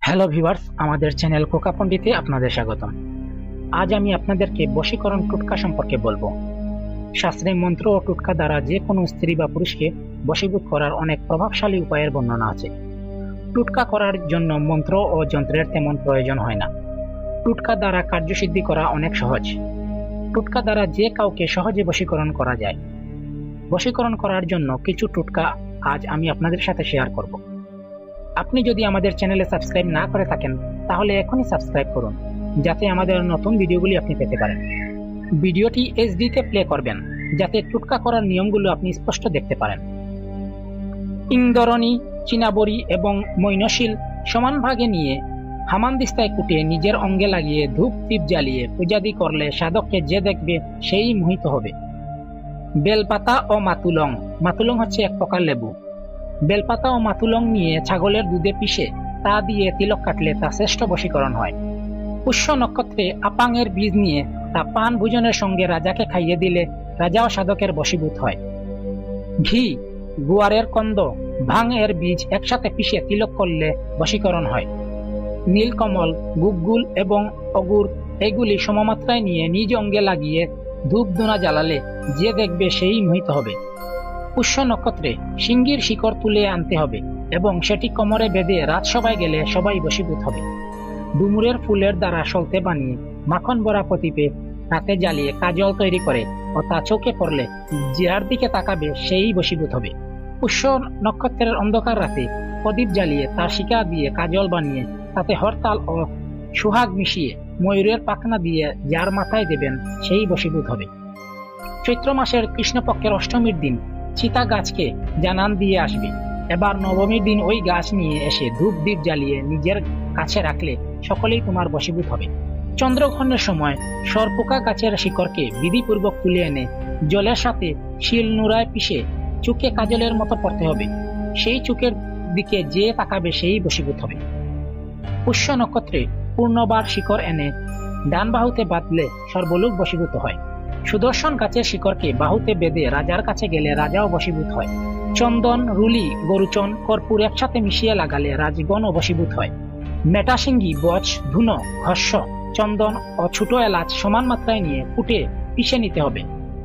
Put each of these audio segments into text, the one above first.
Hello viewers, আমাদের channel Coca পণ্ডিতে আপনাদের স্বাগতম। আজ আমি আপনাদেরকে বশীকরণ টোটকা সম্পর্কে বলবো। শাস্ত্রে মন্ত্র ও টোটকা দ্বারা যে কোনো স্ত্রী বা পুরুষকে বশীভূত করার অনেক প্রভাবশালী উপায়ের বর্ণনা আছে। টোটকা করার জন্য মন্ত্র ও যন্ত্রের তেমন প্রয়োজন হয় না। টোটকা দ্বারা কার্যসিদ্ধি করা অনেক সহজ। টোটকা দ্বারা যে কাউকে সহজে বশীকরণ করা যায়। বশীকরণ করার জন্য কিছু টোটকা আজ আমি আপনাদের সাথে শেয়ার করব। আপনি যদি আমাদের চ্যানেলে সাবস্ক্রাইব না করে থাকেন তাহলে এখনই সাবস্ক্রাইব করুন, যাতে আমাদের নতুন ভিডিওগুলি আপনি পেতে পারেন। ভিডিওটি এইচডিতে প্লে করবেন, যাতে টোটকা করার নিয়মগুলো আপনি স্পষ্ট দেখতে পারেন। ইন্দরণী, চীনাবড়ি এবং মৈনশীল সমান ভাগে নিয়ে হামানদিস্তায় কুটে নিজের অঙ্গে লাগিয়ে ধূপ দীপ জ্বালিয়ে পূজাদি করলে সাধককে যে দেখবে সেই মোহিত হবে। বেলপাতা ও মাতুলং, মাতুলং হচ্ছে এক প্রকার লেবু। বেলপাতা ও মাতুলং নিয়ে ছাগলের দুধে পিষে তা দিয়ে তিলক কাটলে তা শ্রেষ্ঠ বশীকরণ হয়। পুষ্য নক্ষত্রে আপাঙের বীজ নিয়ে তা পান ভোজনের সঙ্গে রাজাকে খাইয়ে দিলে রাজাও সাধকের বশীভূত হয়। ঘি, গুয়ারের কন্দ, ভাং এর বীজ একসাথে পিষে তিলক করলে বশীকরণ হয়। নীলকমল, গুগগুল এবং অগুর এগুলি সমমাত্রায় নিয়ে নিজ অঙ্গে লাগিয়ে ধূপ ধুনা জ্বালালে যে দেখবে সেই মোহিত হবে। পুষ্য নক্ষত্রে সিংহীর শিকড় তুলে আনতে হবে এবং সেটি কোমরে বেঁধে রাজসভায় গেলে সবাই বশীভূত হবে। ডুমুরের ফুলের দ্বারা সলতে বানিয়ে মাখন ভরা প্রদীপে রাতে জ্বালিয়ে কাজল তৈরি করে ও তা চোখে পড়লে যার দিকে তাকাবে সেই বশীভূত হবে। পুষ্য নক্ষত্রের অন্ধকার রাতে প্রদীপ জ্বালিয়ে তার শিকা দিয়ে কাজল বানিয়ে তাতে হরতাল ও সুহাগ মিশিয়ে ময়ূরের পাখনা দিয়ে যার মাথায় দেবেন সেই বশীভূত হবে। চৈত্র মাসের কৃষ্ণপক্ষের অষ্টমীর দিন চিতা গাছকে জানান দিয়ে আসবে। এবার নবমীর দিন ওই গাছ নিয়ে এসে ধূপ দ্বীপ জ্বালিয়ে নিজের কাছে রাখলে সকলেই তোমার বশীভূত হবে। চন্দ্রগ্রহণের সময় সরপোকা গাছের শিকড়কে বিধিপূর্বক তুলে এনে জলের সাথে শিল নোড়ায় পিষে চুকে কাজলের মতো পড়তে হবে। সেই চুকের দিকে যে তাকাবে সেই বশীভূত হবে। পুষ্য নক্ষত্রে পূর্ণবার শিকড় এনে ডান বাহুতে বাঁধলে সর্বলোক বশীভূত হয়। সুদর্শন গাছের শিকড়কে বাহুতে বেঁধে রাজার কাছে গেলে রাজাও বশীভূত হয়। চন্দন, রুলি, গরুচন, কর্পূর একসাথে মিশিয়ে লাগালে রাজগণও বশীভূত হয়। মেটাশিঙ্গি, বচ, ধুনো, ঘর্ষ, চন্দন ও ছোট এলাচ সমান মাত্রায় নিয়ে কুটে পিষে নিতে হবে।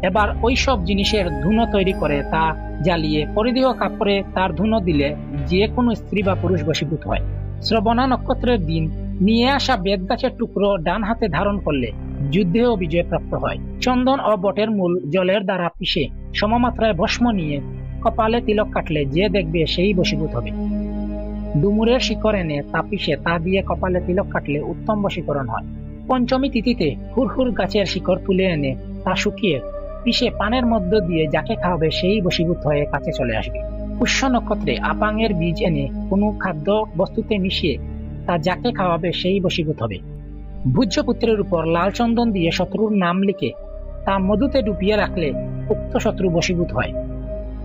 এবার ওই সব জিনিসের ধুনো তৈরি করে তা জ্বালিয়ে পরিধেয় কাপড়ে তার ধুনো দিলে যে কোনো স্ত্রী বা পুরুষ বশীভূত হয়। শ্রবণা নক্ষত্রের দিন নিয়ে আসা বেত গাছের টুকরো ডান হাতে ধারণ করলে যুদ্ধেও বিজয় প্রাপ্ত হয়। চন্দন ও বটের মূল জলের দ্বারা পিষে সমমাত্রায় ভস্ম নিয়ে কপালে তিলক কাটলে যে দেখবে সেই বশীভূত হবে। ডুমুরের শিকড় এনে তা পিষে তা দিয়ে কপালে তিলক কাটলে উত্তম বশীকরণ হয়। পঞ্চমী তিথিতে হুরহুর গাছের শিকড় তুলে এনে তা শুকিয়ে পিষে পানের মধ্য দিয়ে যাকে খাওয়াবে সেই বশীভূত হয়ে কাছে চলে আসবে। পুষ্য নক্ষত্রে আপাঙের বীজ এনে কোনো খাদ্য বস্তুতে মিশিয়ে তা যাকে খাওয়াবে সেই বশীভূত হবে। ভূজ্যপুত্রের উপর লাল চন্দন দিয়ে শত্রুর নাম লিখে তা মধুতে ডুবিয়ে রাখলে উক্ত শত্রু বশীভূত হয়।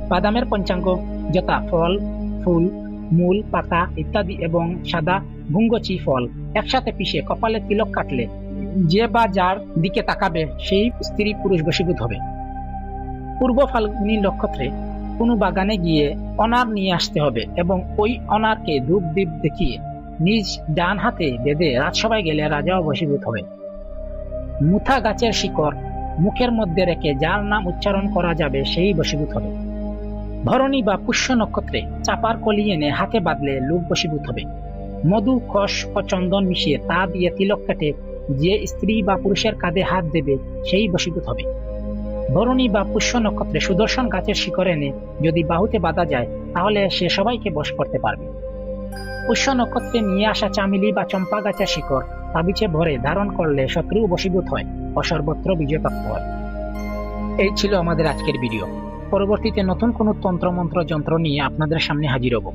বাদামের পঞ্চাঙ্গ যথা ফল, ফুল, মূল, পাতা ইত্যাদি এবং সাদা ভুঙ্গচি ফল একসাথে পিষে কপালে তিলক কাটলে যে বা যার দিকে তাকাবে সেই স্ত্রী পুরুষ বশীভূত হবে। পূর্ব ফাল্গুনী নক্ষত্রে কোনো বাগানে গিয়ে অনার নিয়ে আসতে হবে এবং ওই অনারকে ধূপ দীপ দেখিয়ে নিজ ডান হাতে বেঁধে রাজসভায় গেলে রাজাও বশীভূত হবে। মুথা গাছের শিকড় মুখের মধ্যে রেখে যার নাম উচ্চারণ করা যাবে সেই বশীভূত হবে। ভরণী বা পুষ্য নক্ষত্রে চাপার কলি এনে হাতে বাঁধলে লোক বশীভূত হবে। মধু, খস ও চন্দন মিশিয়ে তা দিয়ে তিলক কেটে যে স্ত্রী বা পুরুষের কাঁধে হাত দেবে সেই বশীভূত হবে। ভরণী বা পুষ্য নক্ষত্রে সুদর্শন গাছের শিকড় এনে যদি বাহুতে বাঁধা যায় তাহলে সে সবাইকে বশ করতে পারবে। পুষ্য নক্ষত্রে নিয়ে আসা চামেলি বা চম্পা গাছের শিকড় তাবিজে ভরে ধারণ করলে শত্রু বশীভূত হয় ও সর্বত্র বিজয় প্রাপ্ত হয়। এই ছিল আমাদের আজকের ভিডিও। পরবর্তীতে নতুন কোনো তন্ত্রমন্ত্র যন্ত্র নিয়ে আপনাদের সামনে হাজির হব।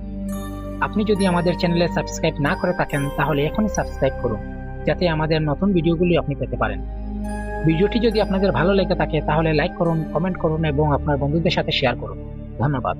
আপনি যদি আমাদের চ্যানেলে সাবস্ক্রাইব না করে থাকেন তাহলে এখনই সাবস্ক্রাইব করুন, যাতে আমাদের নতুন ভিডিওগুলি আপনি পেতে পারেন। ভিডিওটি যদি আপনাদের ভালো লেগে থাকে তাহলে লাইক করুন, কমেন্ট করুন এবং আপনার বন্ধুদের সাথে শেয়ার করুন। ধন্যবাদ।